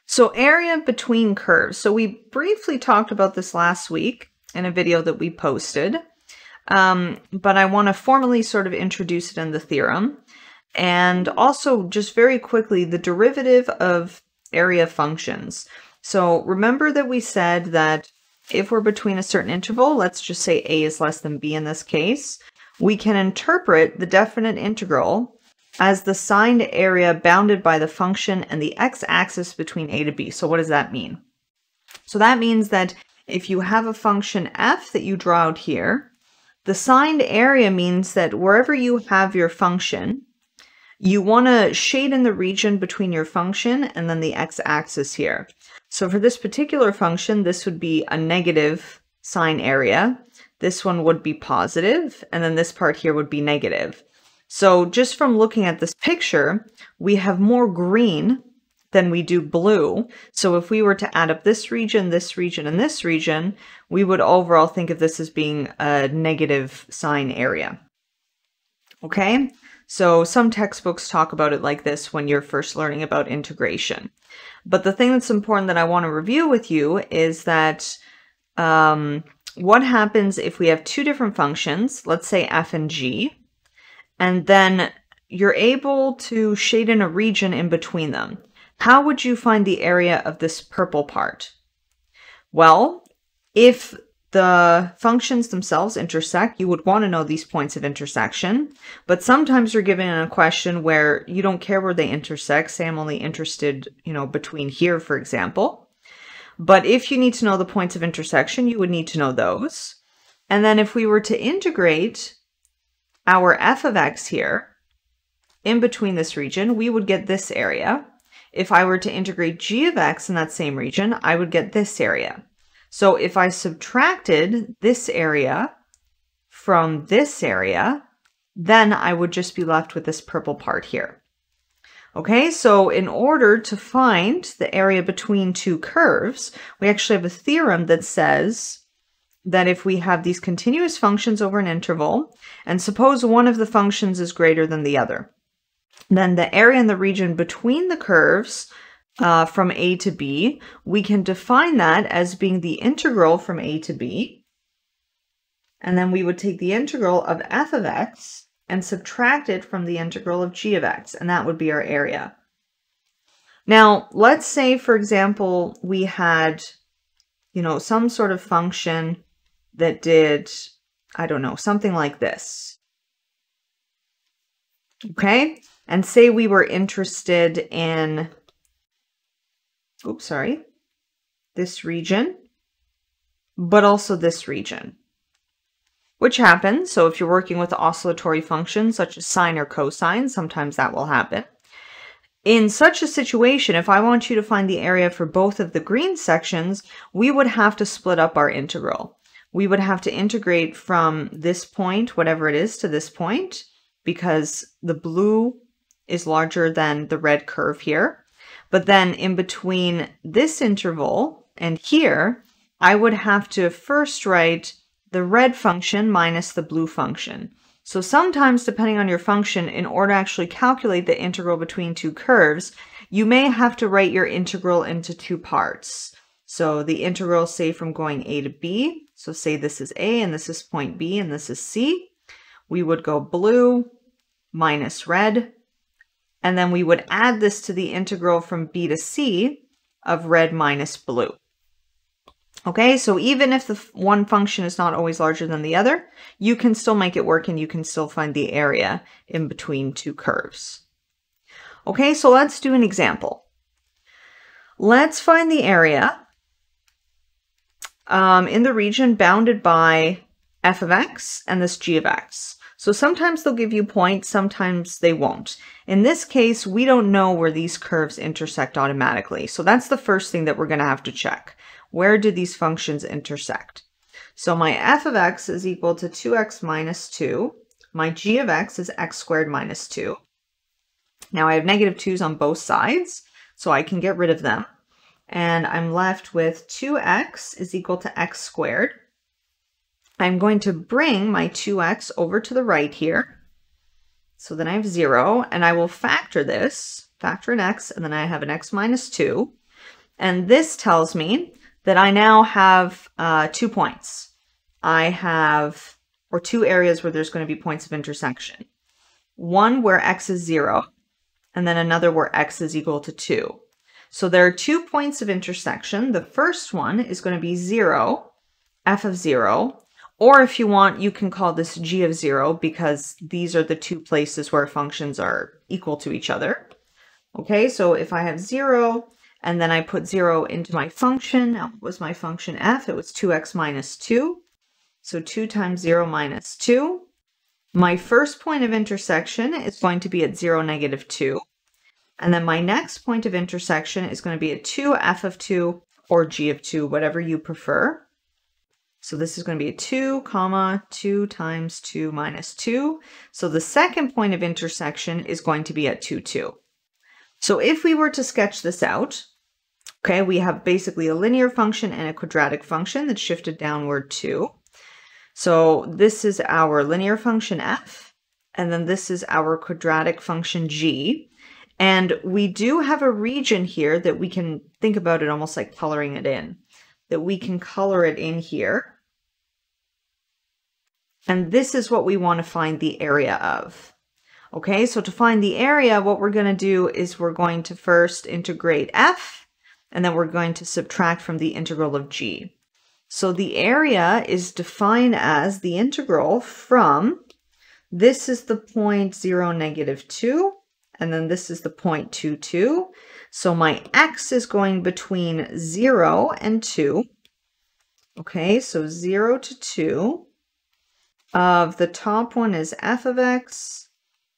So area between curves. So we briefly talked about this last week in a video that we posted, but I want to formally sort of introduce it in the theorem. And also just very quickly, the derivative of area functions. So remember that we said that if we're between a certain interval, let's just say a is less than b in this case, we can interpret the definite integral as the signed area bounded by the function and the x-axis between a to b. So what does that mean? So that means that if you have a function f that you draw out here, the signed area means that wherever you have your function, you want to shade in the region between your function and then the x-axis here. So for this particular function, this would be a negative sign area. This one would be positive, and then this part here would be negative. So just from looking at this picture, we have more green than we do blue. So if we were to add up this region, and this region, we would overall think of this as being a negative sign area. Okay, so some textbooks talk about it like this when you're first learning about integration. But the thing that's important that I want to review with you is that what happens if we have two different functions, let's say f and g, and then you're able to shade in a region in between them. How would you find the area of this purple part? Well, if the functions themselves intersect, you would want to know these points of intersection, but sometimes you're given a question where you don't care where they intersect. Say I'm only interested, between here, for example. But if you need to know the points of intersection, you would need to know those. And then if we were to integrate our f of x here in between this region, we would get this area. If I were to integrate g of x in that same region, I would get this area. So if I subtracted this area from this area, then I would just be left with this purple part here. Okay, so in order to find the area between two curves, we actually have a theorem that says that if we have these continuous functions over an interval, and suppose one of the functions is greater than the other, then the area in the region between the curves from a to b, we can define that as being the integral from a to b. And then we would take the integral of f of x and subtract it from the integral of g of x, and that would be our area. Now, let's say, for example, we had, some sort of function that did, I don't know, something like this. Okay? And say we were interested in, this region, but also this region, which happens. So if you're working with oscillatory functions such as sine or cosine, sometimes that will happen. In such a situation, if I want you to find the area for both of the green sections, we would have to split up our integral. We would have to integrate from this point, whatever it is, to this point, because the blue is larger than the red curve here. But then in between this interval and here, I would have to first write the red function minus the blue function. So sometimes, depending on your function, in order to actually calculate the integral between two curves, you may have to write your integral into two parts. So the integral, say, from going a to b, so say this is a and this is point b and this is c, we would go blue minus red, and then we would add this to the integral from b to c of red minus blue. Okay, so even if the one function is not always larger than the other, you can still make it work and you can still find the area in between two curves. Okay, so let's do an example. Let's find the area in the region bounded by f of x and this g of x. So sometimes they'll give you points, sometimes they won't. In this case, we don't know where these curves intersect automatically. So that's the first thing that we're going to have to check. Where do these functions intersect? So my f of x is equal to 2x minus 2. My g of x is x squared minus 2. Now I have negative 2's on both sides, so I can get rid of them. And I'm left with 2x is equal to x squared. I'm going to bring my 2x over to the right here. So then I have 0, and I will factor this, factor an x, and then I have an x minus 2. And this tells me that I now have 2 points. Or 2 areas where there's going to be points of intersection. One where x is 0, and then another where x is equal to 2. So there are 2 points of intersection. The first one is going to be 0, f of 0, or if you want, you can call this g of 0 because these are the 2 places where functions are equal to each other. Okay, so if I have 0, and then I put 0 into my function, now what was my function f? It was 2x minus 2. So 2 times 0 minus 2. My first point of intersection is going to be at 0, negative 2. And then my next point of intersection is going to be at 2, f of 2, or g of 2, whatever you prefer. So this is going to be a 2, comma, 2 times 2 minus 2. So the second point of intersection is going to be at 2, 2. So if we were to sketch this out, okay, we have basically a linear function and a quadratic function that's shifted downward 2. So this is our linear function f, and then this is our quadratic function g. And we do have a region here that we can think about it almost like coloring it in, that we can color it in here. And this is what we want to find the area of. Okay, so to find the area, what we're going to do is we're going to first integrate f, and then we're going to subtract from the integral of g. So the area is defined as the integral from, this is the point 0, negative 2, and then this is the point 2, 2. So my x is going between 0 and 2. Okay, so 0 to 2. Of the top one is f of x,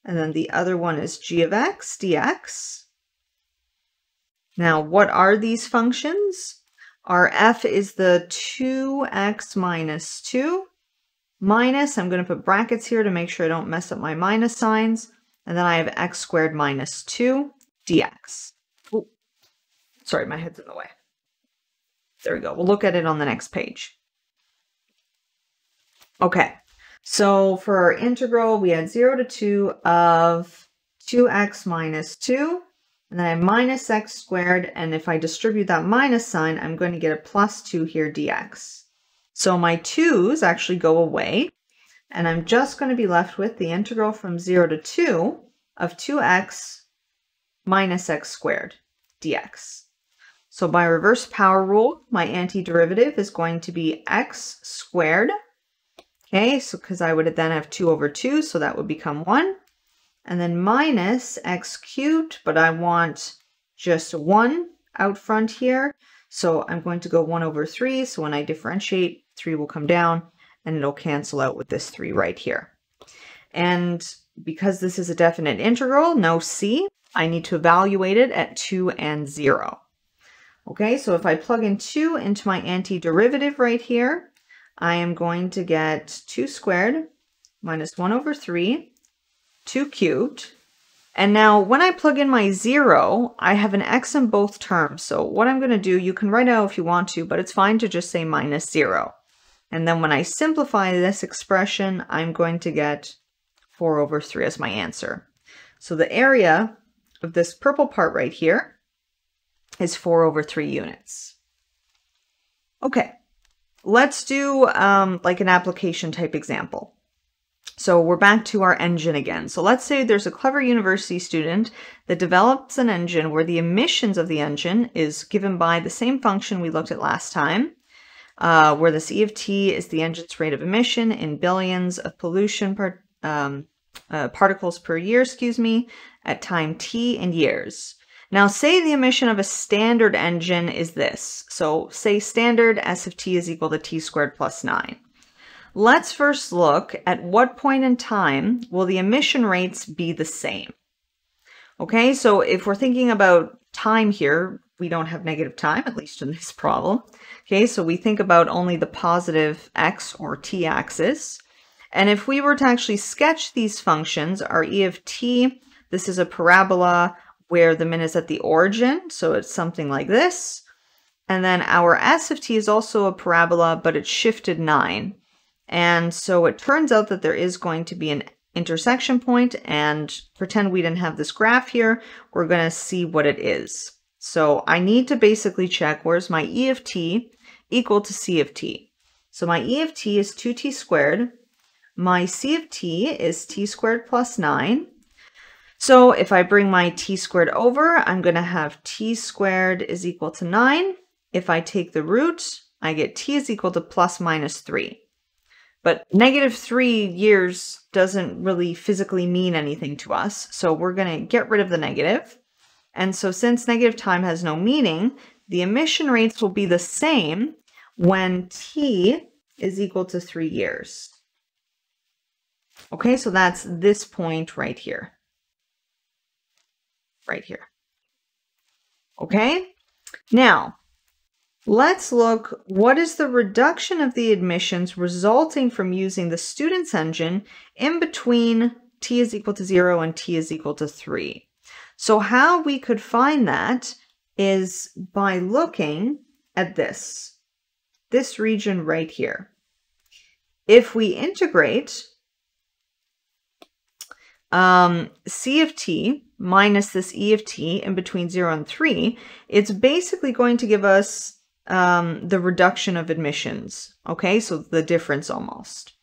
and then the other one is g of x dx. Now, what are these functions? Our f is the 2x minus 2 minus, I'm going to put brackets here to make sure I don't mess up my minus signs, and then I have x squared minus 2 dx. Ooh, sorry, my head's in the way. There we go. We'll look at it on the next page. Okay, so for our integral, we had 0 to 2 of 2x minus 2. And then I have minus x squared, and if I distribute that minus sign, I'm going to get a plus 2 here dx. So my 2's actually go away, and I'm just going to be left with the integral from 0 to 2 of 2x minus x squared dx. So by reverse power rule, my antiderivative is going to be x squared. Okay, so because I would then have 2 over 2, so that would become 1. And then minus x cubed, but I want just 1 out front here. So I'm going to go 1 over 3. So when I differentiate, 3 will come down and it'll cancel out with this 3 right here. And because this is a definite integral, no c, I need to evaluate it at 2 and 0. Okay, so if I plug in 2 into my antiderivative right here, I am going to get 2 squared minus 1 over 3. 2 cubed. And now when I plug in my 0, I have an x in both terms. So what I'm going to do, you can write out if you want to, but it's fine to just say minus 0. And then when I simplify this expression, I'm going to get 4 over 3 as my answer. So the area of this purple part right here is 4 over 3 units. Okay, let's do like an application type example. So we're back to our engine again. So let's say there's a clever university student that develops an engine where the emissions of the engine is given by the same function we looked at last time, where this E of t is the engine's rate of emission in billions of pollution particles per year, at time t in years. Now say the emission of a standard engine is this. So say standard S of t is equal to t squared plus 9. Let's first look at what point in time will the emission rates be the same. Okay, so if we're thinking about time here, we don't have negative time, at least in this problem. Okay, so we think about only the positive x or t axis. And if we were to actually sketch these functions, our E of t, this is a parabola where the min is at the origin, so it's something like this. And then our S of t is also a parabola, but it's shifted 9. And so it turns out that there is going to be an intersection point, and pretend we didn't have this graph here, we're going to see what it is. So I need to basically check where's my E of t equal to C of t. So my E of t is 2t squared. My C of t is t squared plus 9. So if I bring my t squared over, I'm going to have t squared is equal to 9. If I take the root, I get t is equal to plus minus 3. But negative 3 years doesn't really physically mean anything to us. So we're going to get rid of the negative. And so since negative time has no meaning, the emission rates will be the same when t is equal to 3 years. Okay, so that's this point right here. Right here. Okay, now let's look, what is the reduction of the emissions resulting from using the student's engine in between t is equal to 0 and t is equal to 3? So how we could find that is by looking at this region right here. If we integrate C of t minus this E of t in between 0 and 3, it's basically going to give us the reduction of emissions. Okay, so the difference almost.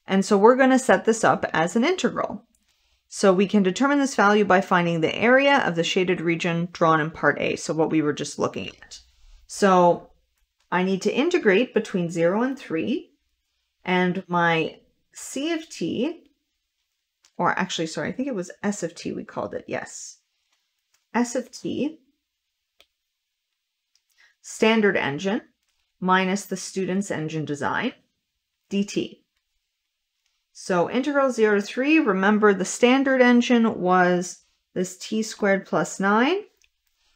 And so we're going to set this up as an integral. So we can determine this value by finding the area of the shaded region drawn in part A, so what we were just looking at. So I need to integrate between 0 and 3, and my C of t, or actually, sorry, I think it was S of t we called it, yes. S of t, standard engine, minus the student's engine design, dt. So integral 0 to 3, remember the standard engine was this t squared plus 9,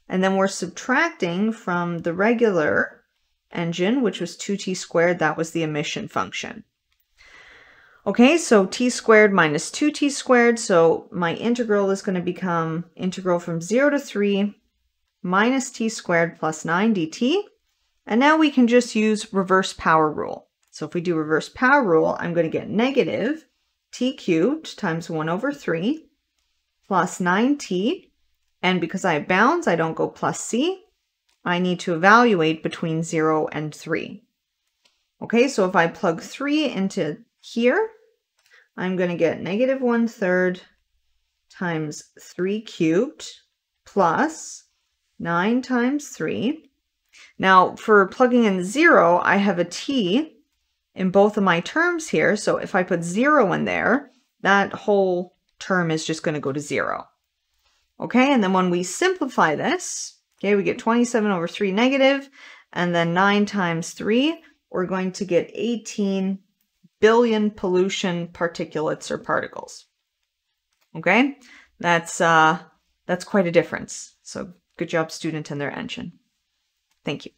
and then we're subtracting from the regular engine, which was 2t squared, that was the emission function. Okay, so t squared minus 2t squared, so my integral is going to become integral from 0 to 3 minus t squared plus 9 dt. And now we can just use reverse power rule. So if we do reverse power rule, I'm going to get negative t cubed times 1 over 3 plus 9t. And because I have bounds, I don't go plus c. I need to evaluate between 0 and 3. Okay, so if I plug 3 into here, I'm going to get negative 1/3 times 3 cubed plus 9 times 3. Now for plugging in 0, I have a t in both of my terms here. So if I put 0 in there, that whole term is just going to go to 0. Okay, and then when we simplify this, okay, we get 27 over 3 negative, and then 9 times 3, we're going to get 18 billion pollution particulates or particles. Okay, that's quite a difference. So good job, student and their engine. Thank you.